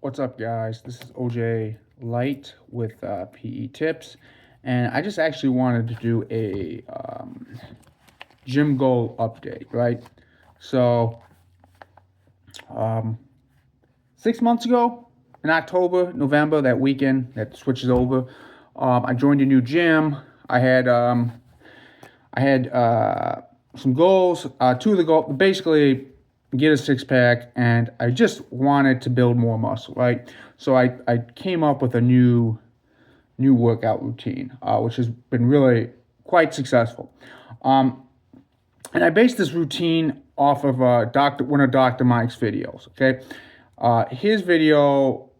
What's up, guys? This is OJ Light with PE Tips, and I just actually wanted to do a gym goal update, right? So, um, 6 months ago, in October, November, that weekend that switches over, I joined a new gym. I had some goals. Two of the goals, basically, get a six pack, and I just wanted to build more muscle, right? So I came up with a new workout routine, which has been really quite successful. Um, and I based this routine off of one of Dr. Mike's videos. Okay, his video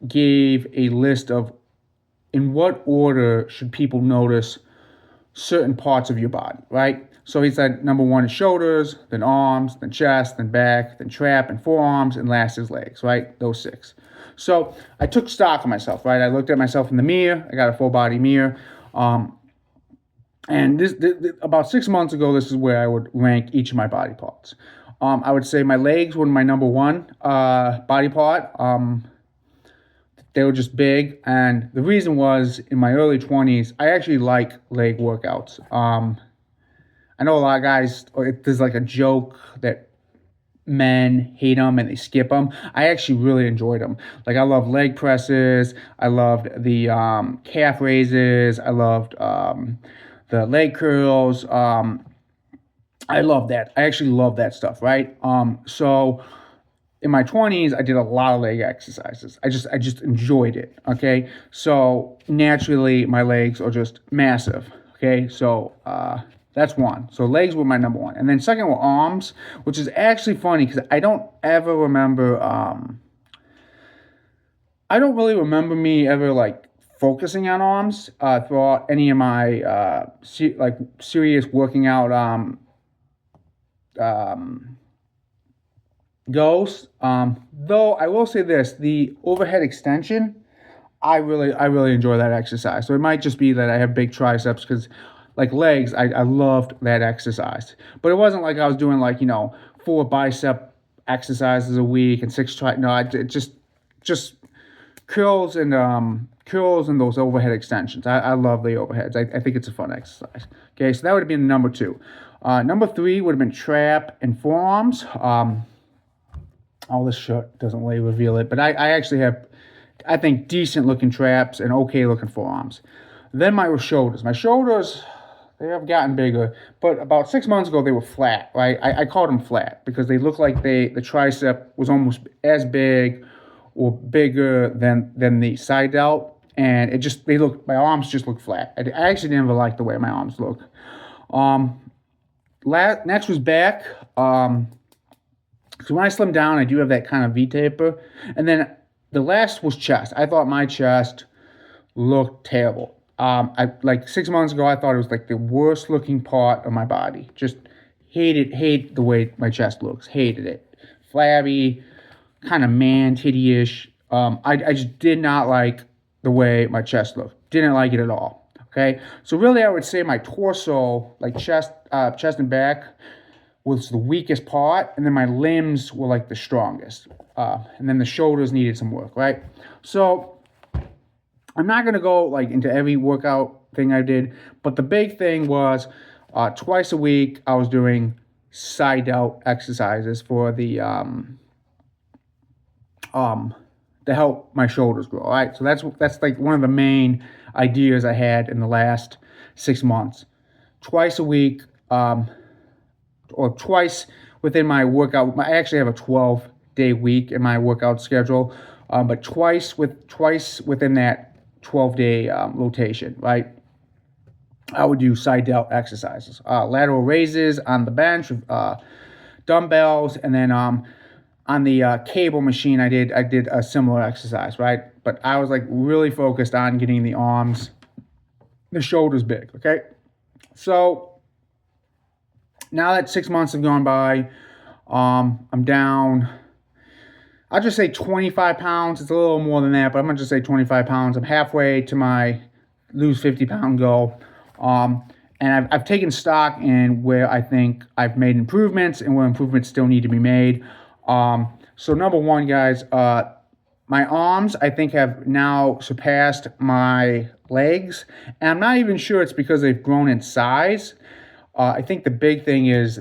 gave a list of in what order should people notice certain parts of your body, right? So he said number one is shoulders, then arms, then chest, then back, then trap, and forearms, and last is legs, right? Those six. So I took stock of myself, right? I looked at myself in the mirror. I got a full body mirror. And about 6 months ago, this is where I would rank each of my body parts. I would say my legs were my number one body part. They were just big, and the reason was in my early 20s, I actually like leg workouts. I know a lot of guys, there's like a joke that men hate them and they skip them. I actually really enjoyed them. Like, I love leg presses. I loved the calf raises. I loved the leg curls. I love that. I actually love that stuff, right? So in my 20s, I did a lot of leg exercises. I just enjoyed it. Okay, so naturally my legs are just massive. Okay, so that's one. So legs were my number one, and then second were arms, which is actually funny because I don't ever remember. I don't really remember me ever like focusing on arms throughout any of my serious working out um, goes. Though I will say this, the overhead extension, I really enjoy that exercise. So it might just be that I have big triceps because like legs, I loved that exercise. But it wasn't like I was doing like, 4 bicep exercises a week and six tri. No, I just curls and those overhead extensions. I love the overheads. I think it's a fun exercise. Okay, so that would have been number two. Number three would have been trap and forearms. All this shirt doesn't really reveal it, but I actually have, I think, decent looking traps and okay looking forearms. Then my shoulders. My shoulders, they have gotten bigger, but about 6 months ago they were flat, right? I called them flat because they look like the tricep was almost as big or bigger than the side delt, and my arms just look flat. I actually never liked the way my arms look. Next was back. So when I slim down, I do have that kind of V taper. And then the last was chest. I thought my chest looked terrible. I like 6 months ago, I thought it was like the worst looking part of my body. Just hate the way my chest looks. Hated it. Flabby, kind of man titty-ish. I just did not like the way my chest looked. Didn't like it at all. Okay, so really, I would say my torso, like chest and back, was the weakest part, and then my limbs were like the strongest, and then the shoulders needed some work, right? So I'm not gonna go like into every workout thing I did, but the big thing was twice a week I was doing side delt exercises for the to help my shoulders grow. All right, so that's like one of the main ideas I had in the last 6 months. Twice a week, or twice within my workout. I actually have a 12-day week in my workout schedule, but twice within that 12-day rotation, right? I would do side delt exercises, lateral raises on the bench with dumbbells, and then on the cable machine, I did a similar exercise, right? But I was like really focused on getting the arms, the shoulders big, okay? So now that 6 months have gone by, I'm down, I'll just say 25 pounds. It's a little more than that, but I'm going to just say 25 pounds. I'm halfway to my lose 50-pound goal. And I've taken stock in where I think I've made improvements and where improvements still need to be made. So number one, guys, My arms, I think, have now surpassed my legs, and I'm not even sure it's because they've grown in size. I think the big thing is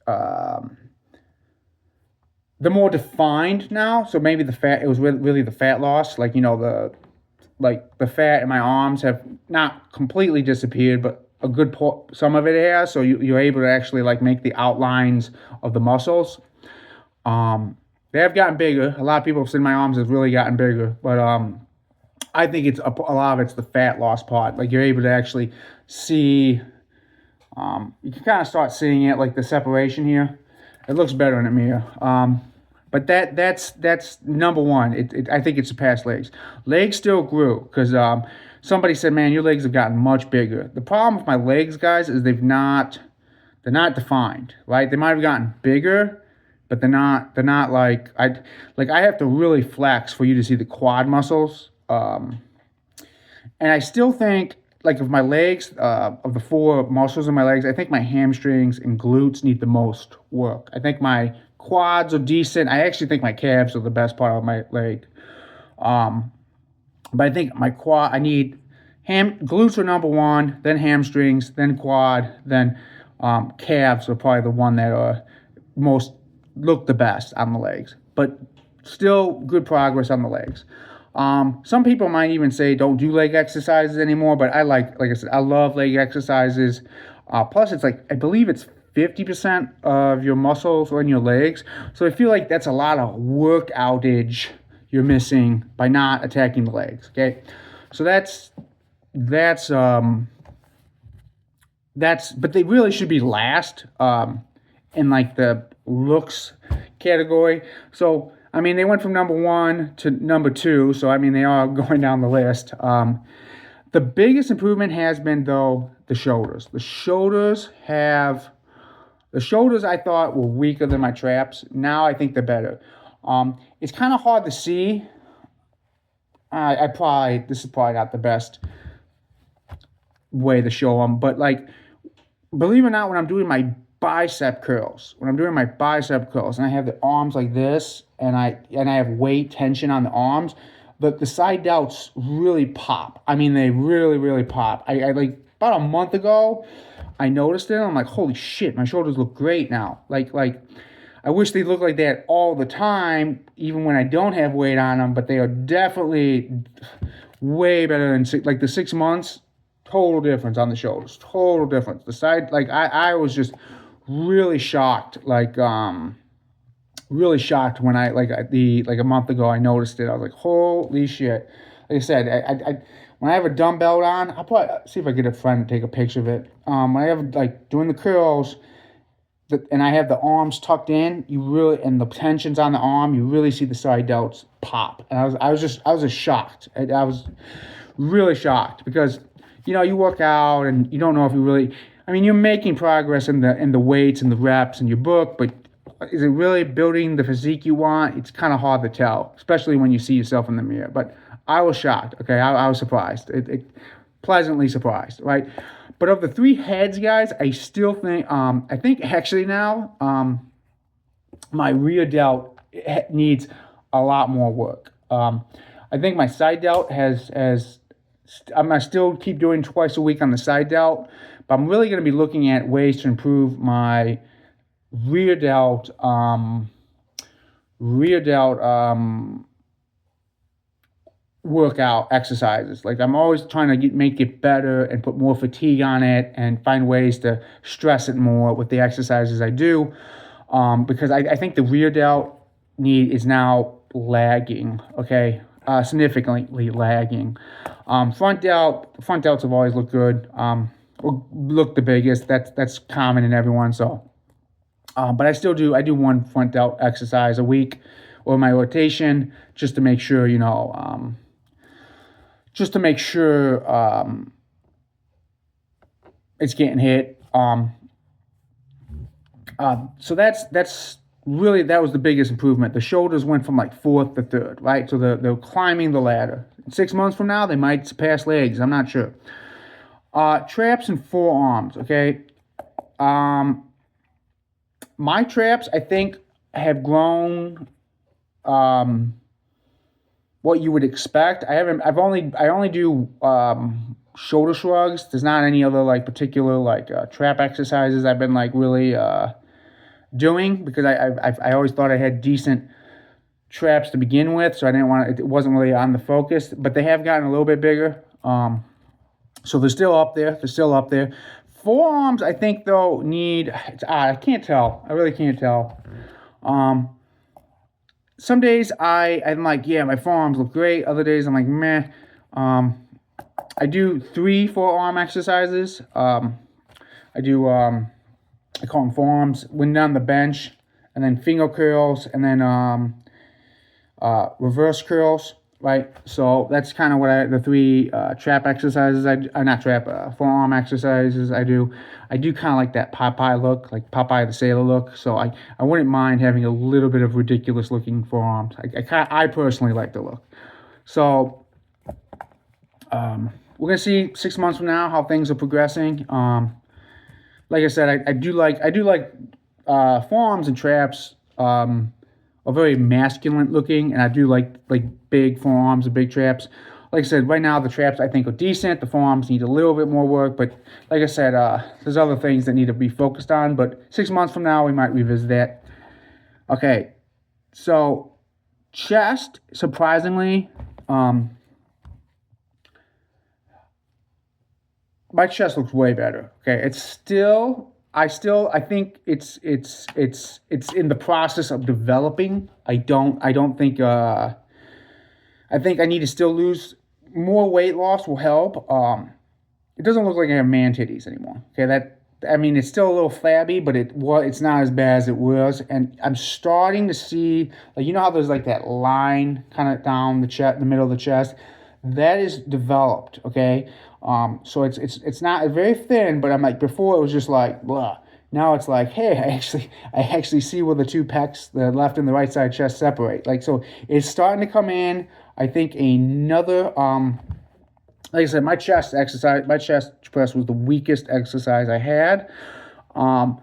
um, they're more defined now. So maybe the fat, it was really the fat loss. Like, the fat in my arms have not completely disappeared, but a good some of it has. So you're able to actually like make the outlines of the muscles. They have gotten bigger. A lot of people have said my arms have really gotten bigger, but I think it's a lot of it's the fat loss part. Like you're able to actually see. You can kind of start seeing it, like the separation here. It looks better in a mirror. But that's number one. I think it's surpassed legs. Legs still grew because somebody said, "Man, your legs have gotten much bigger." The problem with my legs, guys, is they're not defined, right? They might have gotten bigger, but they're not like I have to really flex for you to see the quad muscles. And I still think, like, of my legs, of the four muscles in my legs, I think my hamstrings and glutes need the most work. I think my quads are decent. I actually think my calves are the best part of my leg. But I think I need glutes are number one, then hamstrings, then quad, then calves are probably the one that are look the best on the legs. But still good progress on the legs. Some people might even say don't do leg exercises anymore, but like I said, I love leg exercises. Plus, it's like, I believe it's 50% of your muscles are in your legs. So I feel like that's a lot of work outage you're missing by not attacking the legs. Okay. So but they really should be last, in like the looks category. So, I mean, they went from number one to number two, so I mean, they are going down the list. The biggest improvement has been, though, the shoulders. The shoulders I thought were weaker than my traps. Now I think they're better. It's kind of hard to see. This is probably not the best way to show them, but like, believe it or not, when I'm doing my bicep curls, and I have the arms like this, and I have weight tension on the arms, but the side delts really pop. I mean, they really, really pop. I like, about a month ago, I noticed it. I'm like, holy shit, my shoulders look great now. Like I wish they looked like that all the time, even when I don't have weight on them, but they are definitely way better than like the 6 months. Total difference on the shoulders. Total difference. The side, like I was just really shocked. Really shocked when I like a month ago I noticed it. I was like, holy shit. Like I said, I when I have a dumbbell on, I'll probably see if I get a friend to take a picture of it. When I have like doing the curls, and I have the arms tucked in, and the tensions on the arm, you really see the side delts pop. And I was just shocked. I was really shocked because, you work out and you don't know if you really, I mean, you're making progress in the weights and the reps in your book, but is it really building the physique you want? It's kind of hard to tell, especially when you see yourself in the mirror. But I was shocked. Okay, I was surprised. It pleasantly surprised, right? But of the three heads, guys, I still think, I think actually now, my rear delt needs a lot more work. I think my side delt I'm going to still keep doing twice a week on the side delt, but I'm really going to be looking at ways to improve my rear delt workout exercises. Like, I'm always trying to make it better and put more fatigue on it and find ways to stress it more with the exercises I do, because I think the rear delt need is now lagging, okay, significantly lagging. Front delts have always looked good, or look the biggest. That's common in everyone. So, but I do one front delt exercise a week or my rotation, just to make sure, it's getting hit. So that's really, that was the biggest improvement. The shoulders went from like fourth to third, right? So they're climbing the ladder. 6 months from now, they might surpass legs. I'm not sure. Traps and forearms, okay? My traps, I think, have grown what you would expect. I only do shoulder shrugs. There's not any other like particular like trap exercises I've been like really doing, because I always thought I had decent traps to begin with, so I didn't want it wasn't really on the focus, but they have gotten a little bit bigger. So they're still up there. They're still up there. Forearms, I think though need. It's odd. I can't tell. I really can't tell. Some days I'm like, yeah, my forearms look great. Other days I'm like, meh. I do 3 forearm exercises. I call them forearms. When down the bench, and then finger curls, and then reverse curls. Right, so that's kind of what the 3 trap exercises not trap, forearm exercises I do. I do kind of like that Popeye look, like Popeye the Sailor look. So I wouldn't mind having a little bit of ridiculous looking forearms. I personally like the look. So we're gonna see 6 months from now how things are progressing. Like I said, I do like forearms and traps. Are very masculine looking, and I do like big forearms and big traps. Like I said, right now the traps I think are decent. The forearms need a little bit more work, but like I said, there's other things that need to be focused on. But 6 months from now, we might revisit that. Okay, so chest, surprisingly, my chest looks way better. Okay, it's still. I think it's in the process of developing. I don't think I think I need to still lose more. Weight loss will help. It doesn't look like I have man titties anymore. Okay, it's still a little flabby, but it's not as bad as it was. And I'm starting to see, like, you know how there's like that line kind of down the chest, the middle of the chest, that is developed. Okay. So it's not very thin, but I'm like, before it was just like blah. Now it's like, hey, I actually see where the 2 pecs, the left and the right side chest, separate. Like, so it's starting to come in. I think another like I said, my chest press was the weakest exercise I had. When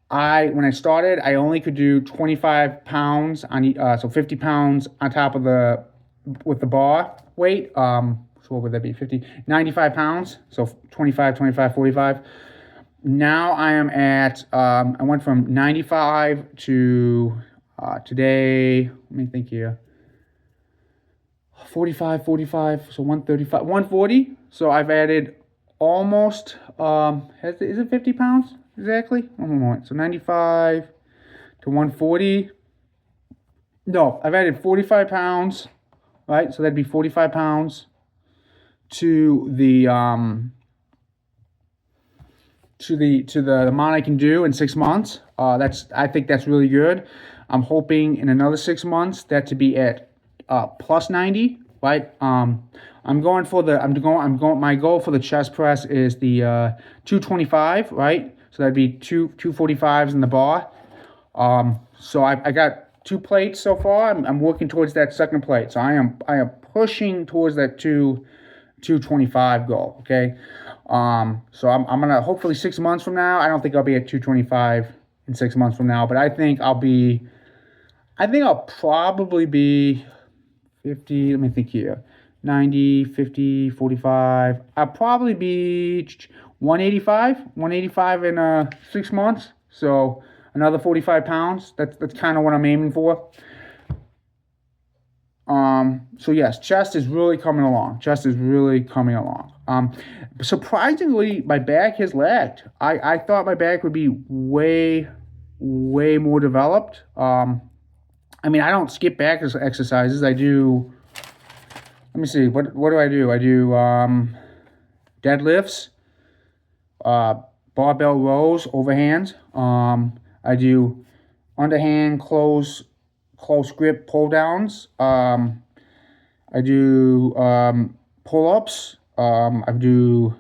I started, I only could do 25 pounds on so 50 pounds on top of with the bar weight. So what would that be? 50, 95 pounds. So 25, 45. Now I am at, I went from 95 to today, let me think here, 45, so 135, 140. So I've added almost, is it 50 pounds exactly? One moment. So 95 to 140. No, I've added 45 pounds, right? So that'd be 45 pounds to the amount I can do in 6 months. I think that's really good. I'm hoping in another 6 months that to be at plus 90, right? My goal for the chest press is the 225, right? So that'd be 245s in the bar. So I got 2 plates so far. I'm working towards that second plate. So I am pushing towards that 225 goal. Okay. So I'm gonna, hopefully 6 months from now, I don't think I'll be at 225 in 6 months from now, but I think I'll probably be 50, let me think here, 90, 50, 45, I'll probably be 185 in 6 months. So another 45 pounds. That's kind of what I'm aiming for. So yes, chest is really coming along. Surprisingly, my back has lagged. I thought my back would be way more developed. I don't skip back exercises. I do, let me see, what do I do? I do deadlifts, barbell rows, overhand. I do underhand close grip pull downs. I do pull-ups. I do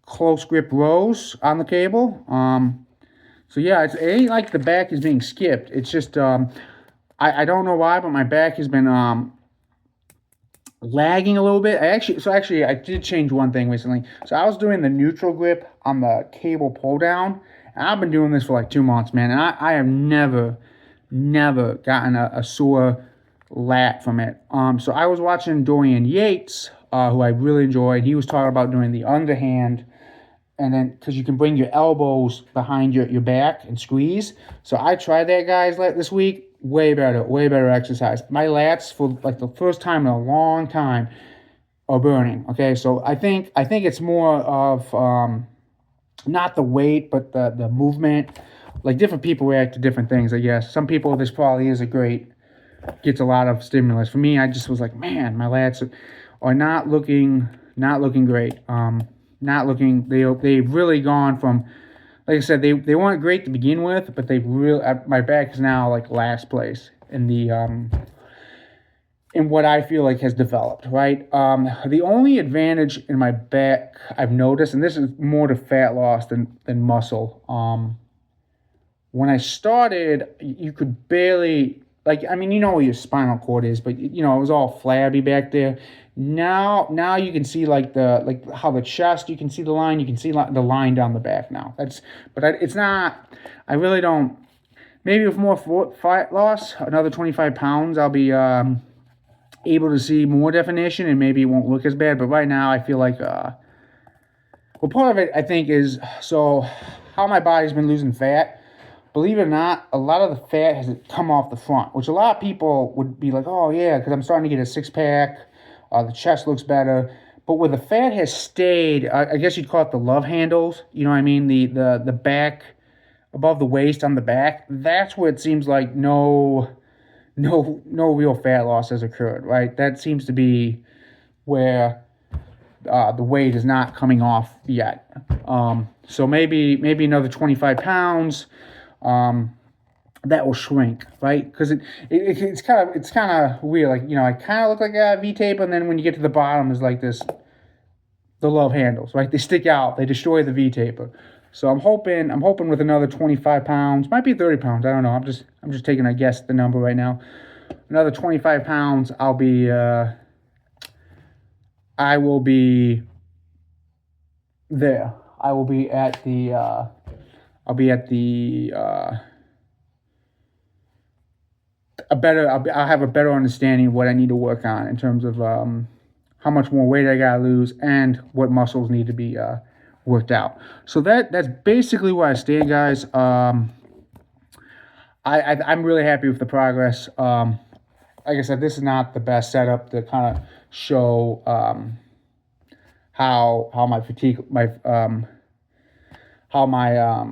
close grip rows on the cable. So yeah, it ain't like the back is being skipped. It's just I don't know why, but my back has been lagging a little bit. I did change one thing recently. So I was doing the neutral grip on the cable pull down, and I've been doing this for like 2 months, man. And I have never never gotten a sore lat from it. So I was watching Dorian Yates, who I really enjoyed. He was talking about doing the underhand, and then because you can bring your elbows behind your back and squeeze. So I tried that, guys, this week. Way better exercise. My lats, for like the first time in a long time, are burning. Okay, so I think it's more of not the weight, but the movement. Like, different people react to different things, I guess. Some people, this probably is gets a lot of stimulus. For me, I just was like, man, my lats are not looking great. Not looking. They've really gone from, like I said, they weren't great to begin with, but they've really, my back is now like last place in the in what I feel like has developed, right? The only advantage in my back I've noticed, and this is more to fat loss than muscle. When I started, you could barely, like, I mean, you know where your spinal cord is, but it was all flabby back there. Now you can see like how the chest, you can see the line, you can see the line down the back now. It's not. I really don't. Maybe with more fat loss, another 25 pounds, I'll be able to see more definition, and maybe it won't look as bad. But right now, I feel like well, part of it I think is how my body's been losing fat. Believe it or not, a lot of the fat has come off the front, which a lot of people would be like, oh yeah, because I'm starting to get a six-pack, the chest looks better. But where the fat has stayed, I guess you'd call it the love handles, you know what I mean? The back, above the waist on the back, that's where it seems like no real fat loss has occurred, right? That seems to be where the weight is not coming off yet. So maybe another 25 pounds. That will shrink, right? Because it's kind of weird. Like, I kind of look like a V-tape, and then when you get to the bottom, is like this, the love handles, right? They stick out. They destroy the V-taper. So I'm hoping with another 25 pounds, might be 30 pounds. I don't know. I'm just taking a guess at the number right now. Another 25 pounds, I will be there. I will be at the. I'll have a better understanding of what I need to work on in terms of how much more weight I gotta lose and what muscles need to be worked out. So that's basically where I stand, guys. I'm really happy with the progress. Like I said, this is not the best setup to kind of show how my fatigue, how my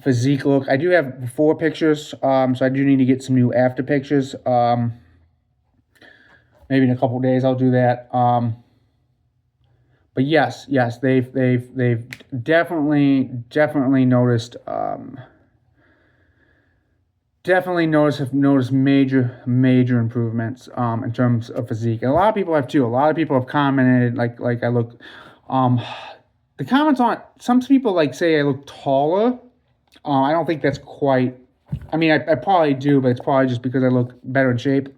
physique look. I do have before pictures, so I do need to get some new after pictures. Maybe in a couple days I'll do that. But yes, they've definitely noticed. Have noticed major improvements in terms of physique, and a lot of people have too. A lot of people have commented like I look. The comments on some people like say I look taller. I don't think that's quite. I mean, I probably do, but it's probably just because I look better in shape.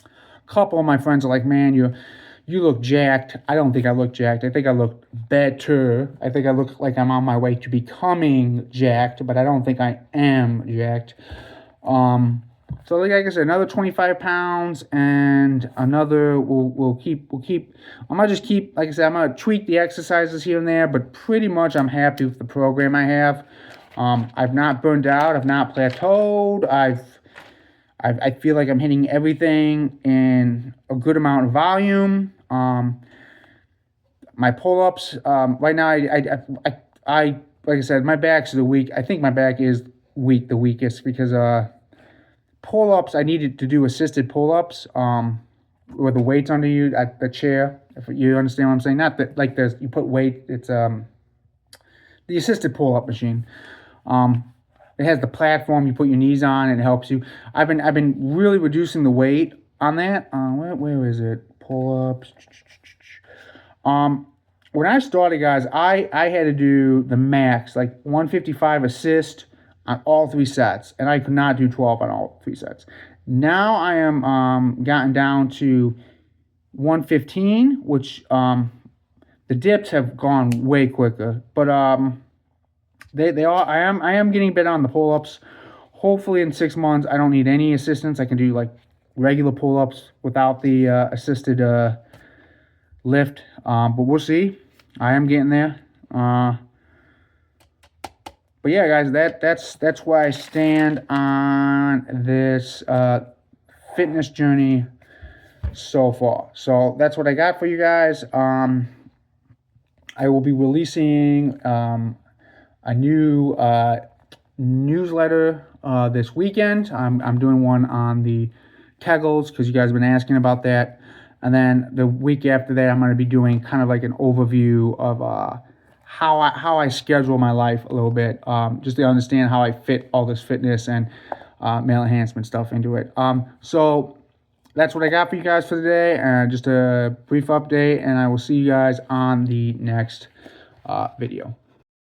A couple of my friends are like, "Man, you look jacked." I don't think I look jacked. I think I look better. I think I look like I'm on my way to becoming jacked, but I don't think I am jacked. So like I said, another 25 pounds and another, we'll keep, I'm going to just keep, like I said, I'm going to tweak the exercises here and there, but pretty much I'm happy with the program I have. I've not burned out. I've not plateaued. I feel like I'm hitting everything in a good amount of volume. My pull-ups, right now, I like I said, my back's the weak. I think my back is the weakest, because, pull-ups, I needed to do assisted pull-ups, with the weights under you at the chair. If you understand what I'm saying, not that like you put weight. It's the assisted pull-up machine. It has the platform you put your knees on, and it helps you. I've been really reducing the weight on that. Where is it? Pull-ups. When I started, guys, I had to do the max, like 155 assist on all 3 sets, and I could not do 12 on all 3 sets. Now I am gotten down to 115, which the dips have gone way quicker, but they are. I am getting better on the pull-ups. hopefully in 6 months I don't need any assistance. I can do like regular pull-ups without the assisted lift. But we'll see. I am getting there. But yeah, guys, that's where I stand on this fitness journey so far. So that's what I got for you guys. I will be releasing a new newsletter this weekend. I'm doing one on the Kegels because you guys have been asking about that. And then the week after that, I'm going to be doing kind of like an overview of how I schedule my life a little bit, just to understand how I fit all this fitness and male enhancement stuff into it. So that's what I got for you guys for today. Just a brief update, and I will see you guys on the next video.